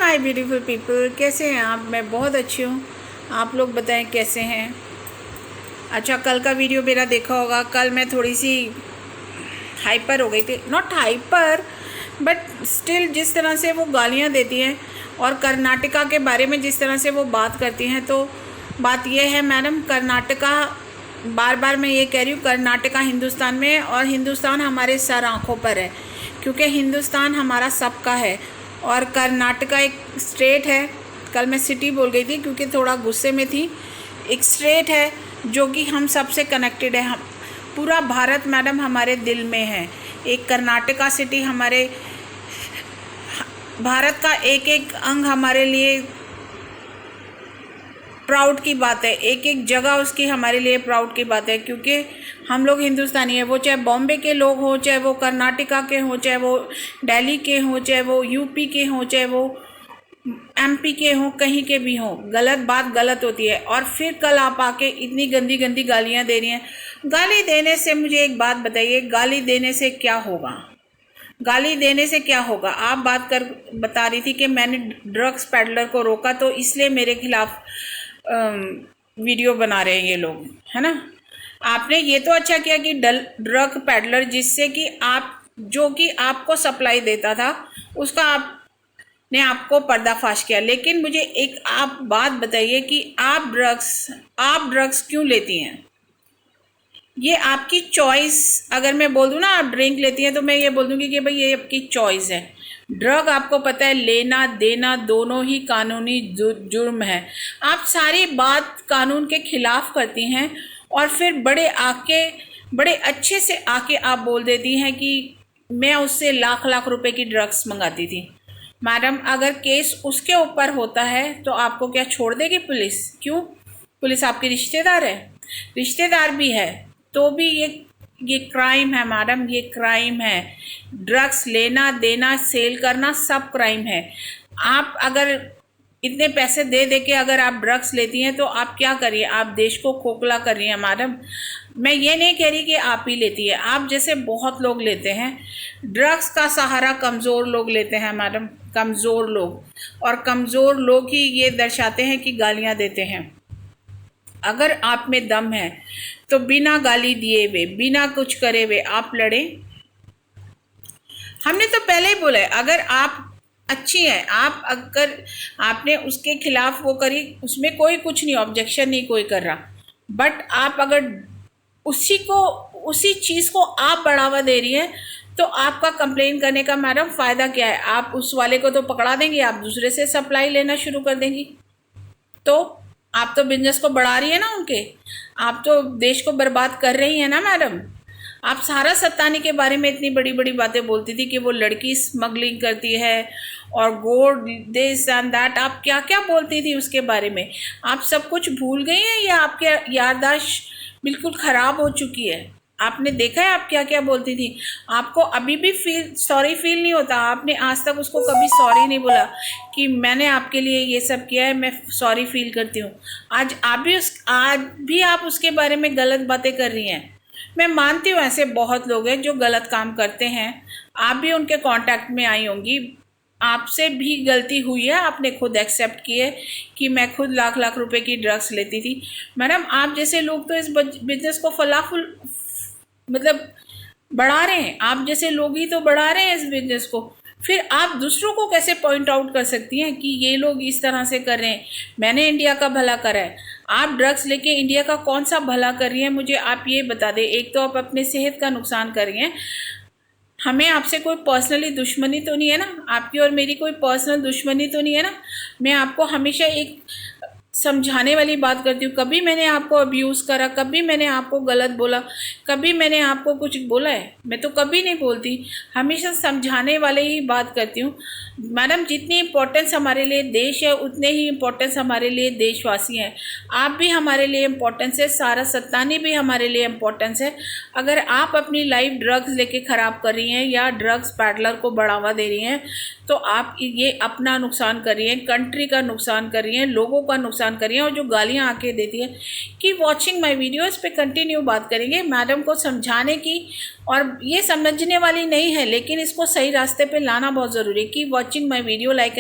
हाय beautiful people, कैसे हैं आप? मैं बहुत अच्छी हूँ। आप लोग बताएं कैसे हैं। अच्छा, कल का वीडियो मेरा देखा होगा। कल मैं थोड़ी सी हाइपर हो गई थी, नॉट हाइपर बट स्टिल जिस तरह से वो गालियाँ देती हैं और कर्नाटका के बारे में जिस तरह से वो बात करती हैं, तो बात यह है मैडम, कर्नाटका, बार बार मैं ये कह रही हूँ, कर्नाटका हिंदुस्तान में है और हिंदुस्तान हमारे सर आँखों पर है, क्योंकि हिंदुस्तान हमारा सबका है और कर्नाटका एक स्टेट है। कल मैं सिटी बोल गई थी क्योंकि थोड़ा गुस्से में थी। एक स्टेट है जो कि हम सबसे कनेक्टेड है। हम पूरा भारत मैडम हमारे दिल में है। एक कर्नाटका सिटी हमारे भारत का एक एक अंग हमारे लिए प्राउड की बात है। एक एक जगह उसकी हमारे लिए प्राउड की बात है, क्योंकि हम लोग हिंदुस्तानी हैं। वो चाहे बॉम्बे के लोग हों, चाहे वो कर्नाटका के हों, चाहे वो दिल्ली के हों, चाहे वो यूपी के हों, चाहे वो एमपी के हों, कहीं के भी हों, गलत बात गलत होती है। और फिर कल आप आके इतनी गंदी गंदी गालियाँ दे रही हैं। गाली देने से मुझे एक बात बताइए, गाली देने से क्या होगा? गाली देने से क्या होगा? आप बता रही थी कि मैंने ड्रग्स पैडलर को रोका, तो इसलिए मेरे खिलाफ वीडियो बना रहे हैं ये लोग, है ना। आपने ये तो अच्छा किया कि ड्रग पैडलर, जिससे कि आप, जो कि आपको सप्लाई देता था, उसका आपने आपको पर्दाफाश किया। लेकिन मुझे एक आप बात बताइए कि आप ड्रग्स क्यों लेती हैं? ये आपकी चॉइस। अगर मैं बोल दूँ ना आप ड्रिंक लेती हैं, तो मैं ये बोल दूँगी कि भाई ये आपकी चॉइस है। ड्रग आपको पता है, लेना देना दोनों ही कानूनी जुर्म है। आप सारी बात कानून के खिलाफ करती हैं और फिर बड़े अच्छे से आके आप बोल देती हैं कि मैं उससे लाख लाख रुपए की ड्रग्स मंगाती थी। मैडम, अगर केस उसके ऊपर होता है तो आपको क्या छोड़ देगी पुलिस? क्यों? पुलिस आपकी रिश्तेदार है? रिश्तेदार भी है तो भी ये क्राइम है मैडम, ये क्राइम है। ड्रग्स लेना देना सेल करना सब क्राइम है। आप अगर इतने पैसे दे दे के अगर आप ड्रग्स लेती हैं तो आप क्या करिए? आप देश को खोखला कर रही हैं मैडम। मैं ये नहीं कह रही कि आप ही लेती है, आप जैसे बहुत लोग लेते हैं। ड्रग्स का सहारा कमज़ोर लोग लेते हैं मैडम, कमज़ोर लोग। और कमज़ोर लोग ही ये दर्शाते हैं कि गालियाँ देते हैं। अगर आप में दम है तो बिना गाली दिए हुए, बिना कुछ करे हुए आप लड़ें। हमने तो पहले ही बोला है, अगर आप अच्छी हैं, आप अगर आपने उसके खिलाफ वो करी, उसमें कोई कुछ नहीं, ऑब्जेक्शन नहीं कोई कर रहा। बट आप अगर उसी चीज़ को आप बढ़ावा दे रही हैं, तो आपका कंप्लेन करने का मैडम फ़ायदा क्या है? आप उस वाले को तो पकड़ा देंगी, आप दूसरे से सप्लाई लेना शुरू कर देंगी। तो आप तो बिजनेस को बढ़ा रही है ना उनके, आप तो देश को बर्बाद कर रही हैं ना मैडम। आप सारा सत्तानी के बारे में इतनी बड़ी बड़ी बातें बोलती थी कि वो लड़की स्मगलिंग करती है और गोल्ड दिस एंड दैट, आप क्या क्या बोलती थी उसके बारे में? आप सब कुछ भूल गई हैं या आपके याददाश्त बिल्कुल ख़राब हो चुकी है? आपने देखा है आप क्या क्या बोलती थी? आपको अभी भी सॉरी फील नहीं होता? आपने आज तक उसको कभी सॉरी नहीं बोला कि मैंने आपके लिए ये सब किया है, मैं सॉरी फील करती हूँ। आज भी आप उसके बारे में गलत बातें कर रही हैं। मैं मानती हूँ ऐसे बहुत लोग हैं जो गलत काम करते हैं, आप भी उनके कांटेक्ट में आई होंगी, आपसे भी गलती हुई है, आपने खुद एक्सेप्ट की है कि मैं खुद लाख लाख रुपए की ड्रग्स लेती थी। मैडम, आप जैसे लोग तो इस बिजनेस को फलाफुल मतलब बढ़ा रहे हैं, आप जैसे लोग ही तो बढ़ा रहे हैं इस बिजनेस को। फिर आप दूसरों को कैसे पॉइंट आउट कर सकती हैं कि ये लोग इस तरह से कर रहे हैं? मैंने इंडिया का भला करा है, आप ड्रग्स लेके इंडिया का कौन सा भला कर रही हैं? मुझे आप ये बता दें। एक तो आप अपने सेहत का नुकसान कर रही हैं। हमें आपसे कोई पर्सनली दुश्मनी तो नहीं है ना? आपकी और मेरी कोई पर्सनल दुश्मनी तो नहीं है ना? मैं आपको हमेशा एक समझाने वाली बात करती हूँ। कभी मैंने आपको अब्यूज़ करा? कभी मैंने आपको गलत बोला? कभी मैंने आपको कुछ बोला है? मैं तो कभी नहीं बोलती, हमेशा समझाने वाले ही बात करती हूँ। मैडम, जितनी इम्पोर्टेंस हमारे लिए देश है, उतने ही इम्पोर्टेंस हमारे लिए देशवासी हैं। आप भी हमारे लिए इम्पोर्टेंस है, सारा सत्तानी भी हमारे लिए इम्पोर्टेंस है। अगर आप अपनी लाइफ ड्रग्स लेके ख़राब कर रही हैं या ड्रग्स पैडलर को बढ़ावा दे रही हैं, तो आप ये अपना नुकसान कर रही हैं, कंट्री का नुकसान कर रही हैं, लोगों का नुकसान कर रही हैं। और जो गालियाँ आके देती हैं कि वॉचिंग माई वीडियो, इस पे कंटिन्यू बात करेंगे। मैडम को समझाने की, और ये समझने वाली नहीं है, लेकिन इसको सही रास्ते पे लाना बहुत ज़रूरी है। कि वॉचिंग माई वीडियो, लाइक